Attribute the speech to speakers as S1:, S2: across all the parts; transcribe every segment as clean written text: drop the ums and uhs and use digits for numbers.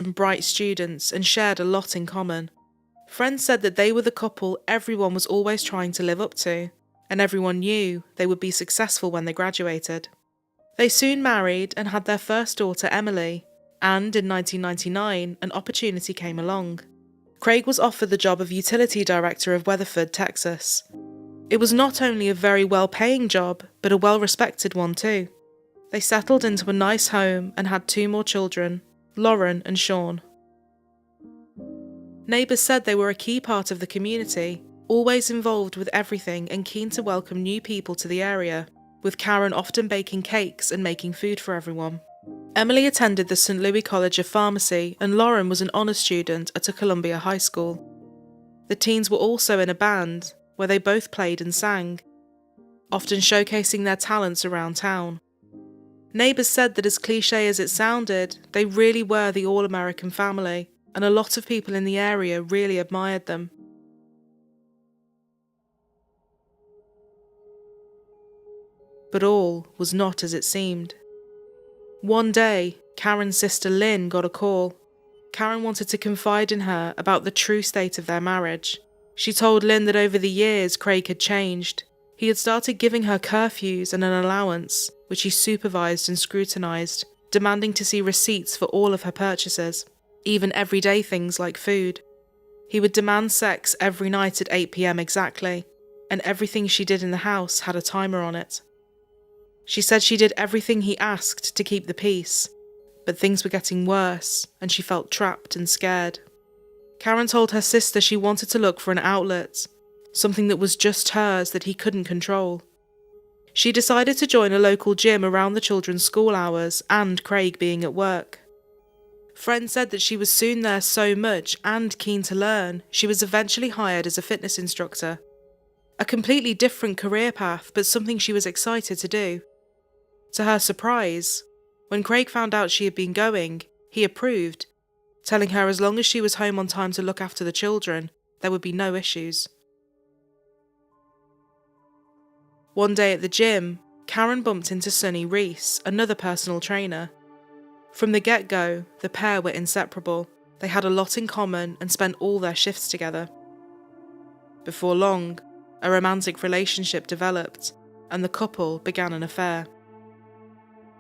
S1: and bright students and shared a lot in common. Friends said that they were the couple everyone was always trying to live up to, and everyone knew they would be successful when they graduated. They soon married and had their first daughter, Emily, and in 1999, an opportunity came along. Craig was offered the job of utility director of Weatherford, Texas. It was not only a very well-paying job, but a well-respected one too. They settled into a nice home and had 2 more children, Lauren and Sean. Neighbours said they were a key part of the community, always involved with everything and keen to welcome new people to the area, with Karen often baking cakes and making food for everyone. Emily attended the St. Louis College of Pharmacy and Lauren was an honours student at a Columbia high school. The teens were also in a band, where they both played and sang, often showcasing their talents around town. Neighbours said that as cliché as it sounded, they really were the all-American family, and a lot of people in the area really admired them. But all was not as it seemed. One day, Karen's sister Lynn got a call. Karen wanted to confide in her about the true state of their marriage. She told Lynn that over the years Craig had changed. He had started giving her curfews and an allowance, which he supervised and scrutinised, demanding to see receipts for all of her purchases, even everyday things like food. He would demand sex every night at 8 p.m. exactly, and everything she did in the house had a timer on it. She said she did everything he asked to keep the peace, but things were getting worse and she felt trapped and scared. Karen told her sister she wanted to look for an outlet, something that was just hers that he couldn't control. She decided to join a local gym around the children's school hours and Craig being at work. Friends said that she was soon there so much and keen to learn, she was eventually hired as a fitness instructor. A completely different career path, but something she was excited to do. To her surprise, when Craig found out she had been going, he approved, telling her as long as she was home on time to look after the children, there would be no issues. One day at the gym, Karen bumped into Sonny Reese, another personal trainer. From the get-go, the pair were inseparable. They had a lot in common and spent all their shifts together. Before long, a romantic relationship developed, and the couple began an affair.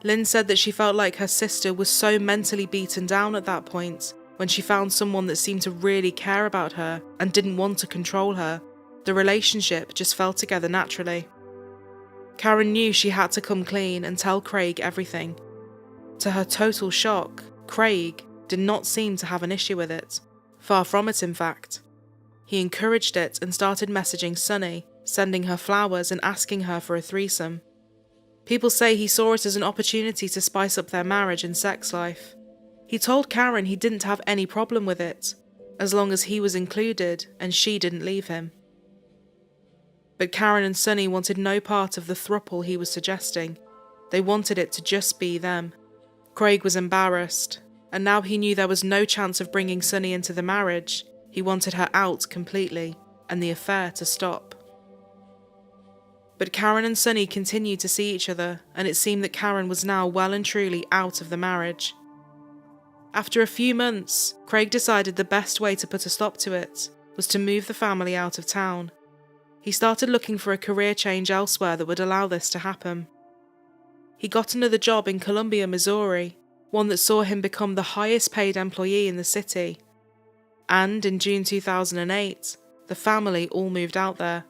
S1: Lynn said that she felt like her sister was so mentally beaten down at that point, when she found someone that seemed to really care about her and didn't want to control her. The relationship just fell together naturally. Karen knew she had to come clean and tell Craig everything. To her total shock, Craig did not seem to have an issue with it. Far from it, in fact. He encouraged it and started messaging Sonny, sending her flowers and asking her for a threesome. People say he saw it as an opportunity to spice up their marriage and sex life. He told Karen he didn't have any problem with it, as long as he was included and she didn't leave him. But Karen and Sonny wanted no part of the throuple he was suggesting. They wanted it to just be them. Craig was embarrassed, and now he knew there was no chance of bringing Sonny into the marriage. He wanted her out completely, and the affair to stop. But Karen and Sonny continued to see each other, and it seemed that Karen was now well and truly out of the marriage. After a few months, Craig decided the best way to put a stop to it was to move the family out of town. He started looking for a career change elsewhere that would allow this to happen. He got another job in Columbia, Missouri, one that saw him become the highest paid employee in the city. And in June 2008, the family all moved out there.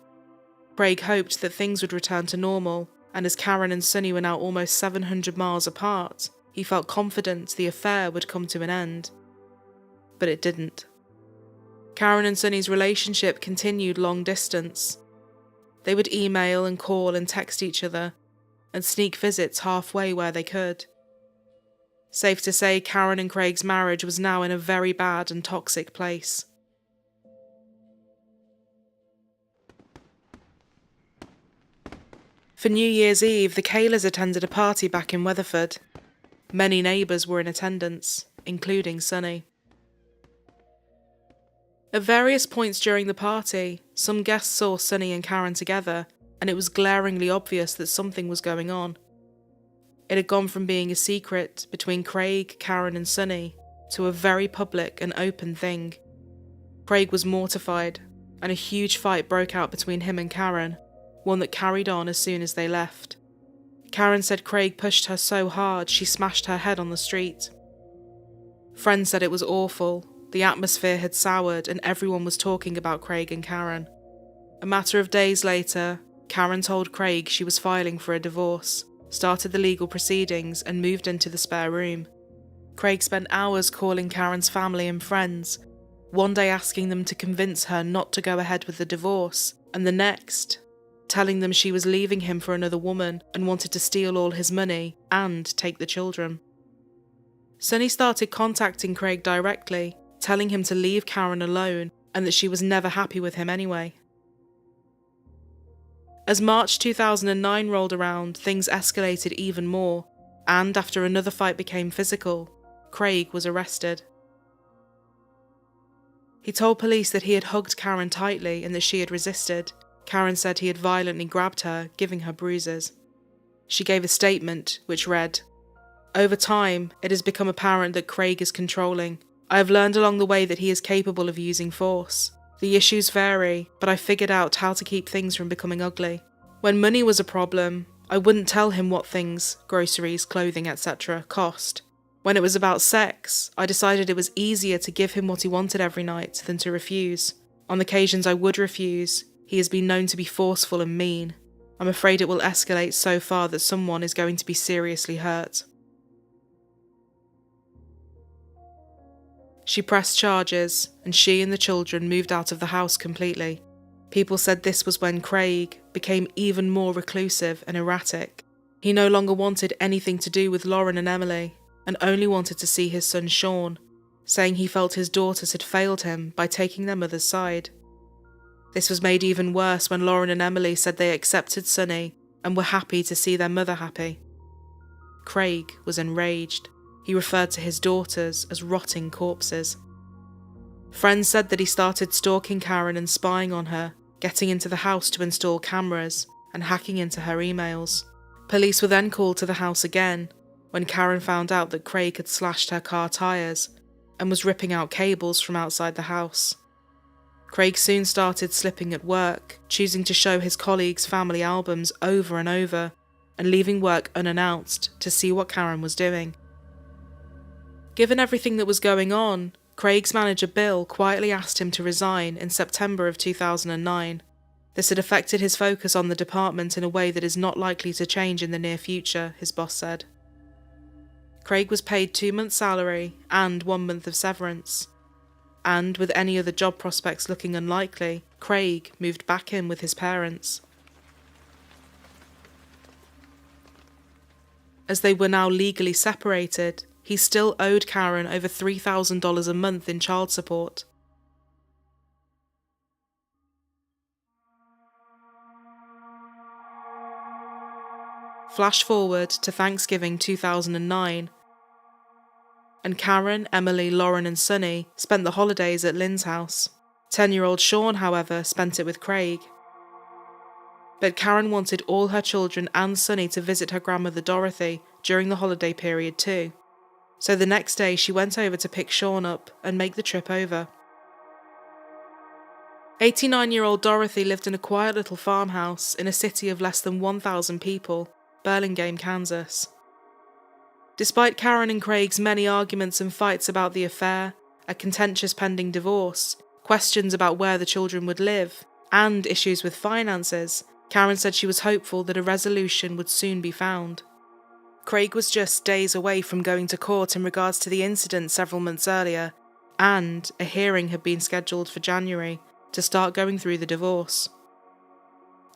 S1: Craig hoped that things would return to normal, and as Karen and Sonny were now almost 700 miles apart, he felt confident the affair would come to an end. But it didn't. Karen and Sonny's relationship continued long distance. They would email and call and text each other, and sneak visits halfway where they could. Safe to say, Karen and Craig's marriage was now in a very bad and toxic place. For New Year's Eve, the Kahlers attended a party back in Weatherford. Many neighbours were in attendance, including Sonny. At various points during the party, some guests saw Sonny and Karen together, and it was glaringly obvious that something was going on. It had gone from being a secret between Craig, Karen and Sonny to a very public and open thing. Craig was mortified, and a huge fight broke out between him and Karen, one that carried on as soon as they left. Karen said Craig pushed her so hard she smashed her head on the street. Friends said it was awful, the atmosphere had soured and everyone was talking about Craig and Karen. A matter of days later, Karen told Craig she was filing for a divorce, started the legal proceedings and moved into the spare room. Craig spent hours calling Karen's family and friends, one day asking them to convince her not to go ahead with the divorce, and the next, telling them she was leaving him for another woman and wanted to steal all his money and take the children. Sonny started contacting Craig directly, telling him to leave Karen alone and that she was never happy with him anyway. As March 2009 rolled around, things escalated even more, and after another fight became physical, Craig was arrested. He told police that he had hugged Karen tightly and that she had resisted. Karen said he had violently grabbed her, giving her bruises. She gave a statement which read, "Over time, it has become apparent that Craig is controlling. I have learned along the way that he is capable of using force. The issues vary, but I figured out how to keep things from becoming ugly. When money was a problem, I wouldn't tell him what things, groceries, clothing, etc., cost. When it was about sex, I decided it was easier to give him what he wanted every night than to refuse. On the occasions I would refuse, he has been known to be forceful and mean. I'm afraid it will escalate so far that someone is going to be seriously hurt." She pressed charges, and she and the children moved out of the house completely. People said this was when Craig became even more reclusive and erratic. He no longer wanted anything to do with Lauren and Emily, and only wanted to see his son Sean, saying he felt his daughters had failed him by taking their mother's side. This was made even worse when Lauren and Emily said they accepted Sonny and were happy to see their mother happy. Craig was enraged. He referred to his daughters as rotting corpses. Friends said that he started stalking Karen and spying on her, getting into the house to install cameras and hacking into her emails. Police were then called to the house again when Karen found out that Craig had slashed her car tyres and was ripping out cables from outside the house. Craig soon started slipping at work, choosing to show his colleagues' family albums over and over, and leaving work unannounced to see what Karen was doing. Given everything that was going on, Craig's manager Bill quietly asked him to resign in September of 2009. This had affected his focus on the department in a way that is not likely to change in the near future, his boss said. Craig was paid 2 months' salary and 1 month of severance. And with any other job prospects looking unlikely, Craig moved back in with his parents. As they were now legally separated, he still owed Karen over $3,000 a month in child support. Flash forward to Thanksgiving 2009, and Karen, Emily, Lauren and Sonny spent the holidays at Lynn's house. 10-year-old Sean, however, spent it with Craig. But Karen wanted all her children and Sonny to visit her grandmother Dorothy during the holiday period too. So the next day she went over to pick Sean up and make the trip over. 89-year-old Dorothy lived in a quiet little farmhouse in a city of less than 1,000 people, Burlingame, Kansas. Despite Karen and Craig's many arguments and fights about the affair, a contentious pending divorce, questions about where the children would live, and issues with finances, Karen said she was hopeful that a resolution would soon be found. Craig was just days away from going to court in regards to the incident several months earlier, and a hearing had been scheduled for January to start going through the divorce.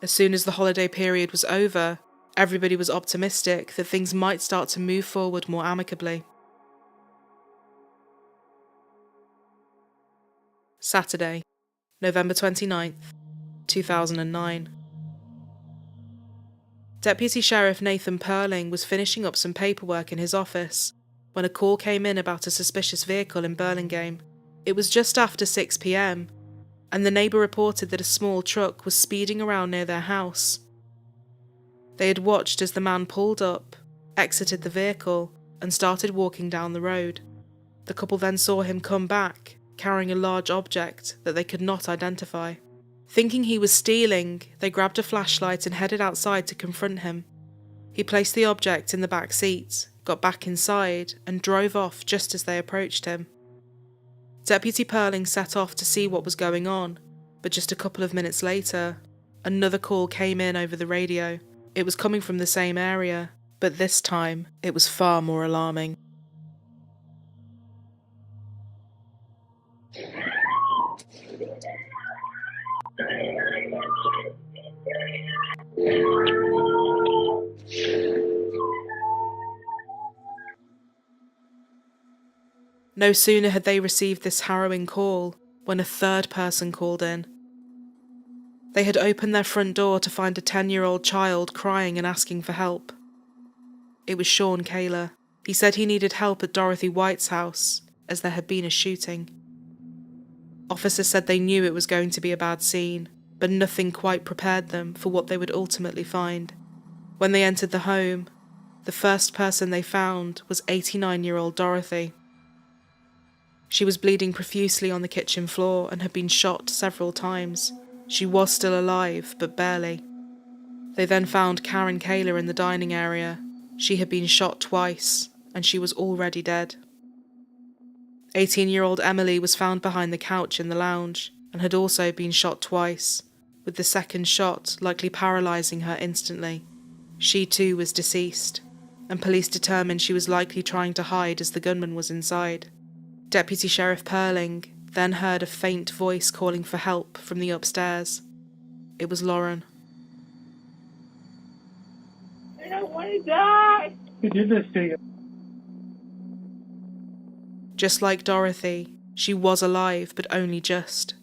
S1: As soon as the holiday period was over, everybody was optimistic that things might start to move forward more amicably. Saturday, November 29th, 2009. Deputy Sheriff Nathan Perling was finishing up some paperwork in his office when a call came in about a suspicious vehicle in Burlingame. It was just after 6 p.m, and the neighbour reported that a small truck was speeding around near their house. They had watched as the man pulled up, exited the vehicle, and started walking down the road. The couple then saw him come back, carrying a large object that they could not identify. Thinking he was stealing, they grabbed a flashlight and headed outside to confront him. He placed the object in the back seat, got back inside, and drove off just as they approached him. Deputy Perling set off to see what was going on, but just a couple of minutes later, another call came in over the radio. It was coming from the same area, but this time it was far more alarming. No sooner had they received this harrowing call when a third person called in. They had opened their front door to find a 10-year-old child crying and asking for help. It was Sean Kahler. He said he needed help at Dorothy White's house, as there had been a shooting. Officers said they knew it was going to be a bad scene, but nothing quite prepared them for what they would ultimately find. When they entered the home, the first person they found was 89-year-old Dorothy. She was bleeding profusely on the kitchen floor and had been shot several times. She was still alive, but barely. They then found Karen Kahler in the dining area. She had been shot twice, and she was already dead. 18-year-old Emily was found behind the couch in the lounge, and had also been shot twice, with the second shot likely paralysing her instantly. She too was deceased, and police determined she was likely trying to hide as the gunman was inside. Deputy Sheriff Perling then heard a faint voice calling for help from the upstairs. It was Lauren.
S2: I don't want to die! Who did this to you?
S1: Just like Dorothy, she was alive, but only just.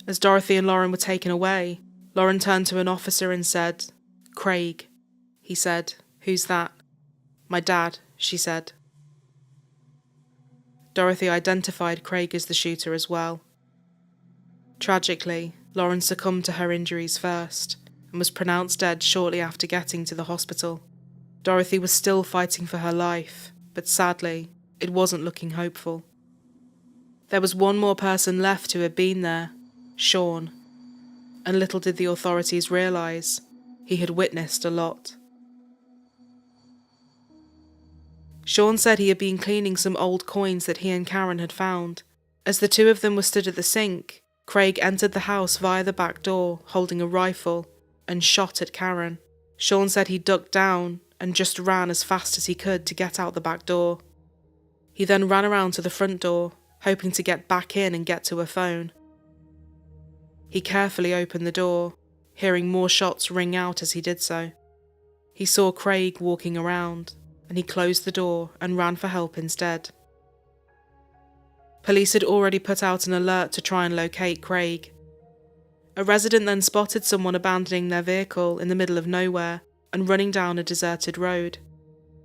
S1: As Dorothy and Lauren were taken away, Lauren turned to an officer and said, "Craig." He said, "Who's that?" "My dad," she said. Dorothy identified Craig as the shooter as well. Tragically, Lauren succumbed to her injuries first, and was pronounced dead shortly after getting to the hospital. Dorothy was still fighting for her life, but sadly, it wasn't looking hopeful. There was one more person left who had been there, Sean, and little did the authorities realise, he had witnessed a lot. Sean said he had been cleaning some old coins that he and Karen had found. As the two of them were stood at the sink, Craig entered the house via the back door, holding a rifle, and shot at Karen. Sean said he ducked down and just ran as fast as he could to get out the back door. He then ran around to the front door, hoping to get back in and get to a phone. He carefully opened the door, hearing more shots ring out as he did so. He saw Craig walking around, and he closed the door and ran for help instead. Police had already put out an alert to try and locate Craig. A resident then spotted someone abandoning their vehicle in the middle of nowhere and running down a deserted road.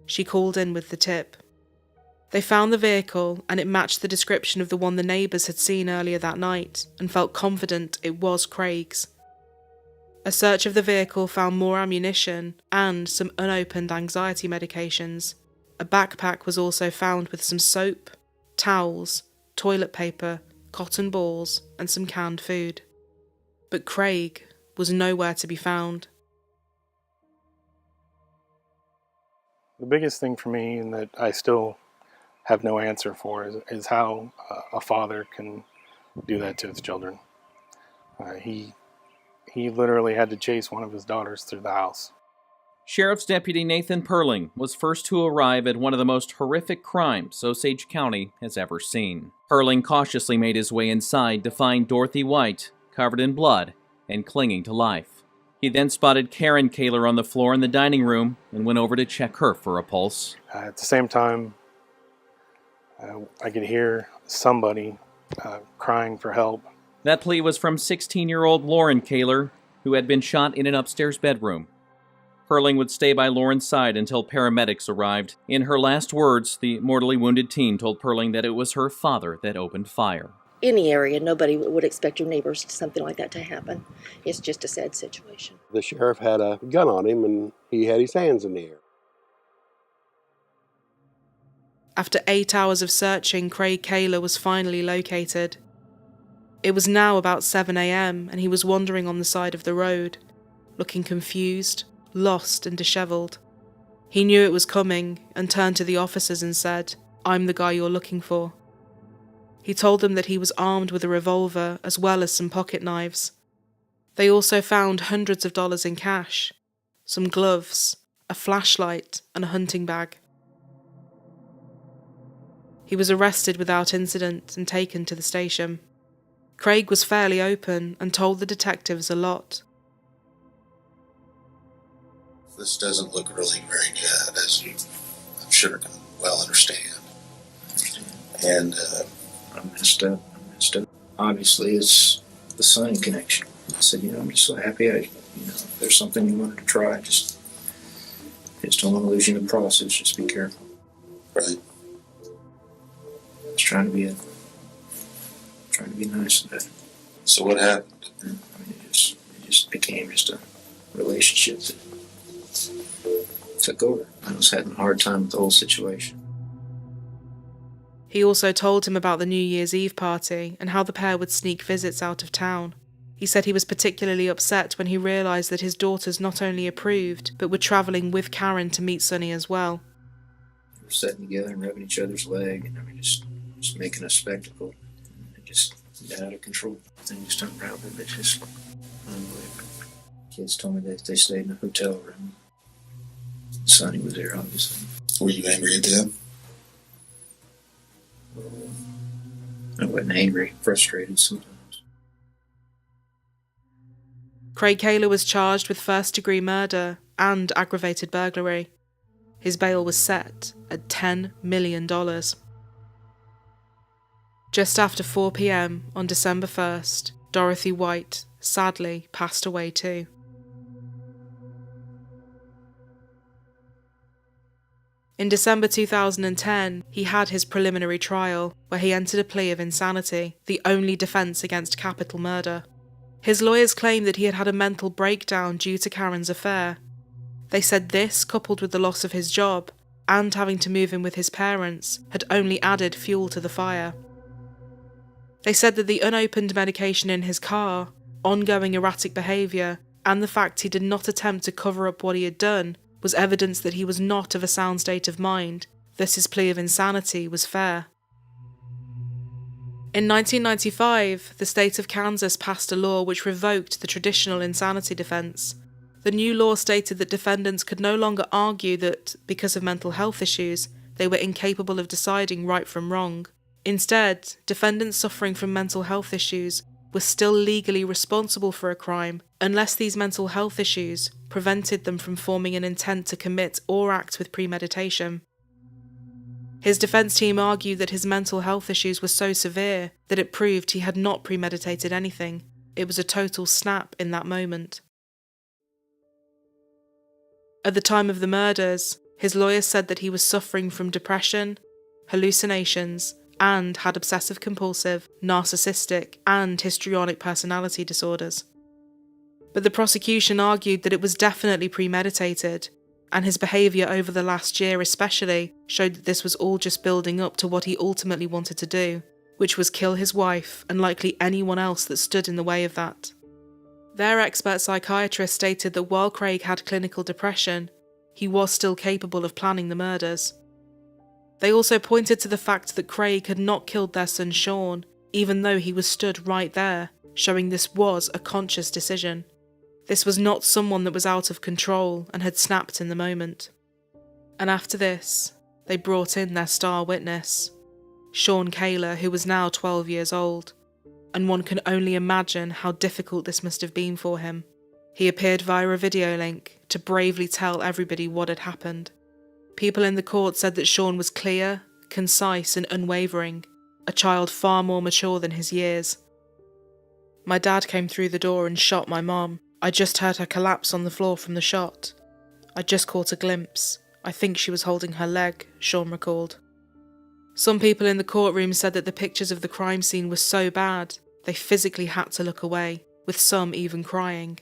S1: She called in with the tip. They found the vehicle, and it matched the description of the one the neighbours had seen earlier that night, and felt confident it was Craig's. A search of the vehicle found more ammunition and some unopened anxiety medications. A backpack was also found with some soap, towels, toilet paper, cotton balls, and some canned food. But Craig was nowhere to be found.
S3: The biggest thing for me, and that I still have no answer for, is how a father can do that to his children. He literally had to chase one of his daughters through the house.
S4: Sheriff's Deputy Nathan Perling was first to arrive at one of the most horrific crimes Osage County has ever seen. Perling cautiously made his way inside to find Dorothy White covered in blood and clinging to life. He then spotted Karen Kahler on the floor in the dining room and went over to check her for a pulse.
S3: At the same time, I could hear somebody crying for help.
S4: That plea was from 16-year-old Lauren Kahler, who had been shot in an upstairs bedroom. Perling would stay by Lauren's side until paramedics arrived. In her last words, the mortally wounded teen told Perling that it was her father that opened fire.
S5: Any area, nobody would expect your neighbors something like that to happen. It's just a sad situation.
S6: The sheriff had a gun on him, and he had his hands in the air.
S1: After 8 hours of searching, Craig Kahler was finally located. It was now about 7 a.m. and he was wandering on the side of the road, looking confused, lost and dishevelled. He knew it was coming and turned to the officers and said, "I'm the guy you're looking for." He told them that he was armed with a revolver as well as some pocket knives. They also found hundreds of dollars in cash, some gloves, a flashlight and a hunting bag. He was arrested without incident and taken to the station. Craig was fairly open and told the detectives a lot.
S6: This doesn't look really very good, as you, I'm sure, can well understand. And
S7: I messed up. Obviously, it's the Sonny connection. I said, I'm just so happy. If there's something you wanted to try, just don't want to lose you in the process. Just be careful.
S6: right.
S7: I was trying to be nice about it.
S6: So what happened?
S7: It just became just a relationship that took over. I was having a hard time with the whole situation.
S1: He also told him about the New Year's Eve party and how the pair would sneak visits out of town. He said he was particularly upset when he realised that his daughters not only approved, but were travelling with Karen to meet Sonny as well.
S7: We were sitting together and rubbing each other's leg, and just making a spectacle. It just got out of control. Things just unraveled. It's just unbelievable. Kids told me that they stayed in a hotel room. Sonny was there, obviously.
S6: Were you angry at them?
S7: I wasn't angry, frustrated sometimes.
S1: Craig Kahler was charged with first-degree murder and aggravated burglary. His bail was set at $10 million. Just after 4 p.m. on December 1st, Dorothy White sadly passed away too. In December 2010, he had his preliminary trial, where he entered a plea of insanity, the only defence against capital murder. His lawyers claimed that he had had a mental breakdown due to Karen's affair. They said this, coupled with the loss of his job, and having to move in with his parents, had only added fuel to the fire. They said that the unopened medication in his car, ongoing erratic behaviour, and the fact he did not attempt to cover up what he had done was evidence that he was not of a sound state of mind, thus his plea of insanity was fair. In 1995, the state of Kansas passed a law which revoked the traditional insanity defence. The new law stated that defendants could no longer argue that, because of mental health issues, they were incapable of deciding right from wrong. Instead, defendants suffering from mental health issues were still legally responsible for a crime unless these mental health issues prevented them from forming an intent to commit or act with premeditation. His defence team argued that his mental health issues were so severe that it proved he had not premeditated anything. It was a total snap in that moment. At the time of the murders, his lawyers said that he was suffering from depression, hallucinations, and had obsessive-compulsive, narcissistic, and histrionic personality disorders. But the prosecution argued that it was definitely premeditated, and his behaviour over the last year especially showed that this was all just building up to what he ultimately wanted to do, which was kill his wife and likely anyone else that stood in the way of that. Their expert psychiatrist stated that while Craig had clinical depression, he was still capable of planning the murders. They also pointed to the fact that Craig had not killed their son Sean, even though he was stood right there, showing this was a conscious decision. This was not someone that was out of control and had snapped in the moment. And after this, they brought in their star witness, Sean Kahler, who was now 12 years old, and one can only imagine how difficult this must have been for him. He appeared via a video link to bravely tell everybody what had happened. People in the court said that Sean was clear, concise and unwavering, a child far more mature than his years. "My dad came through the door and shot my mom. I just heard her collapse on the floor from the shot. I just caught a glimpse. I think she was holding her leg," Sean recalled. Some people in the courtroom said that the pictures of the crime scene were so bad, they physically had to look away, with some even crying.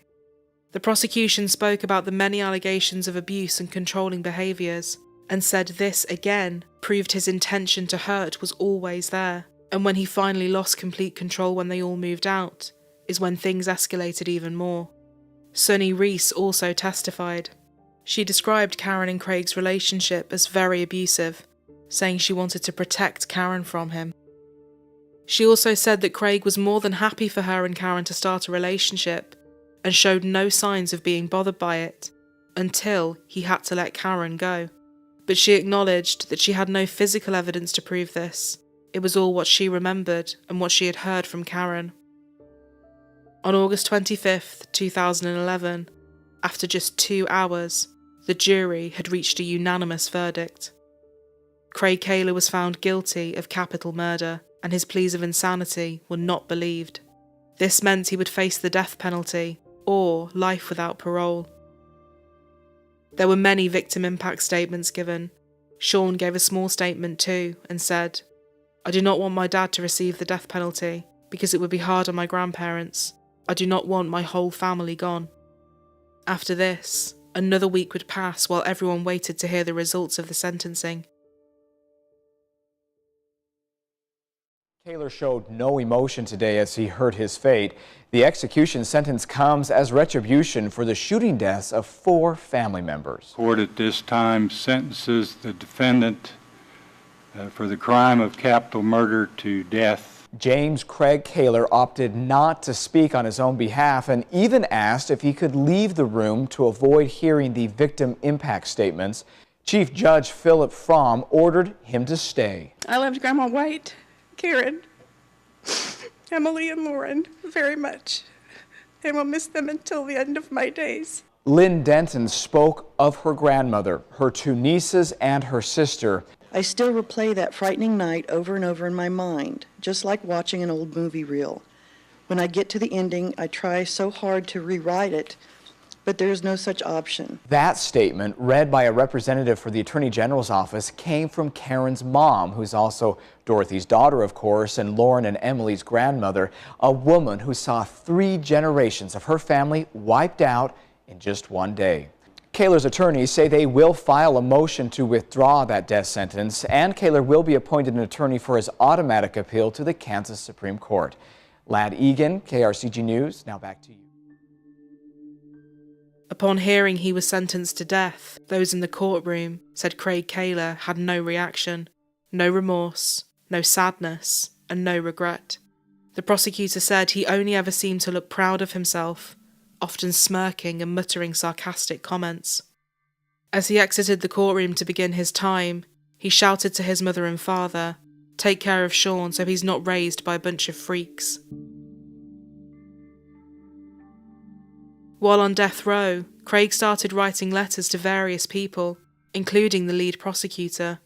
S1: The prosecution spoke about the many allegations of abuse and controlling behaviours, and said this again proved his intention to hurt was always there, and when he finally lost complete control when they all moved out, is when things escalated even more. Sonny Reese also testified. She described Karen and Craig's relationship as very abusive, saying she wanted to protect Karen from him. She also said that Craig was more than happy for her and Karen to start a relationship, and showed no signs of being bothered by it, until he had to let Karen go. But she acknowledged that she had no physical evidence to prove this. It was all what she remembered and what she had heard from Karen. On August 25th, 2011, after just 2 hours, the jury had reached a unanimous verdict. Craig Kahler was found guilty of capital murder, and his pleas of insanity were not believed. This meant he would face the death penalty or life without parole. There were many victim impact statements given. Sean gave a small statement too and said, "I do not want my dad to receive the death penalty because it would be hard on my grandparents. I do not want my whole family gone." After this, another week would pass while everyone waited to hear the results of the sentencing.
S8: Kahler showed no emotion today as he heard his fate. The execution sentence comes as retribution for the shooting deaths of 4 family members.
S9: Court at this time sentences the defendant for the crime of capital murder to death.
S8: James Craig Kahler opted not to speak on his own behalf and even asked if he could leave the room to avoid hearing the victim impact statements. Chief Judge Philip Fromm ordered him to stay.
S2: I loved Grandma White, Karen, Emily, and Lauren very much, and will miss them until the end of my days.
S8: Lynn Denton spoke of her grandmother, her 2 nieces, and her sister.
S10: I still replay that frightening night over and over in my mind, just like watching an old movie reel. When I get to the ending, I try so hard to rewrite it, but there's no such option.
S8: That statement, read by a representative for the Attorney General's office, came from Karen's mom, who's also Dorothy's daughter, of course, and Lauren and Emily's grandmother, a woman who saw 3 generations of her family wiped out in just one day. Kahler's attorneys say they will file a motion to withdraw that death sentence, and Kahler will be appointed an attorney for his automatic appeal to the Kansas Supreme Court. Ladd Egan, KRCG News, now back to you.
S1: Upon hearing he was sentenced to death, those in the courtroom said Craig Kahler had no reaction, no remorse, no sadness, and no regret. The prosecutor said he only ever seemed to look proud of himself, often smirking and muttering sarcastic comments. As he exited the courtroom to begin his time, he shouted to his mother and father, "Take care of Sean so he's not raised by a bunch of freaks." While on death row, Craig started writing letters to various people, including the lead prosecutor.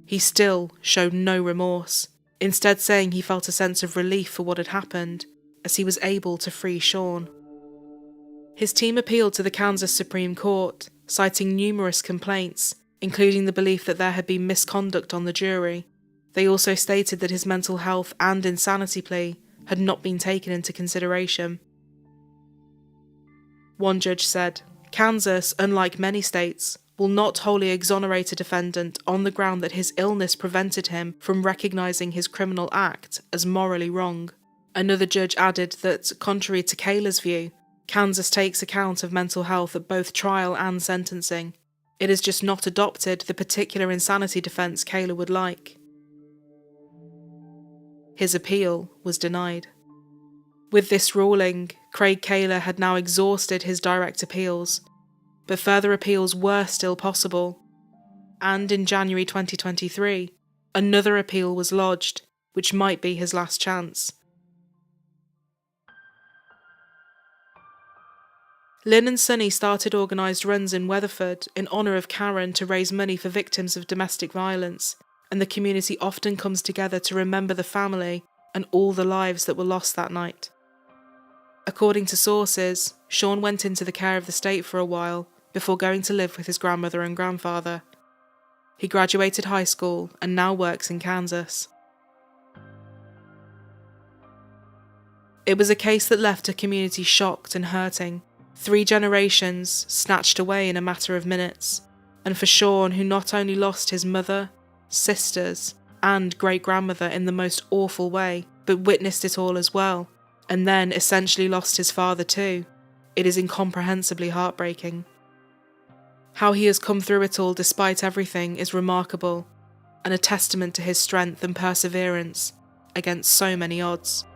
S1: He still showed no remorse, instead saying he felt a sense of relief for what had happened, as he was able to free Sean. His team appealed to the Kansas Supreme Court, citing numerous complaints, including the belief that there had been misconduct on the jury. They also stated that his mental health and insanity plea had not been taken into consideration. One judge said, "Kansas, unlike many states, will not wholly exonerate a defendant on the ground that his illness prevented him from recognizing his criminal act as morally wrong." Another judge added that, contrary to Kahler's view, Kansas takes account of mental health at both trial and sentencing. It has just not adopted the particular insanity defense Kahler would like. His appeal was denied. With this ruling, Craig Kahler had now exhausted his direct appeals, but further appeals were still possible. And in January 2023, another appeal was lodged, which might be his last chance. Lynn and Sonny started organised runs in Weatherford in honour of Karen to raise money for victims of domestic violence, and the community often comes together to remember the family and all the lives that were lost that night. According to sources, Sean went into the care of the state for a while before going to live with his grandmother and grandfather. He graduated high school and now works in Kansas. It was a case that left a community shocked and hurting. 3 generations snatched away in a matter of minutes, And for Sean, who not only lost his mother, sisters, and great-grandmother in the most awful way, but witnessed it all as well, and then essentially lost his father too, it is incomprehensibly heartbreaking. How he has come through it all despite everything is remarkable, and a testament to his strength and perseverance against so many odds.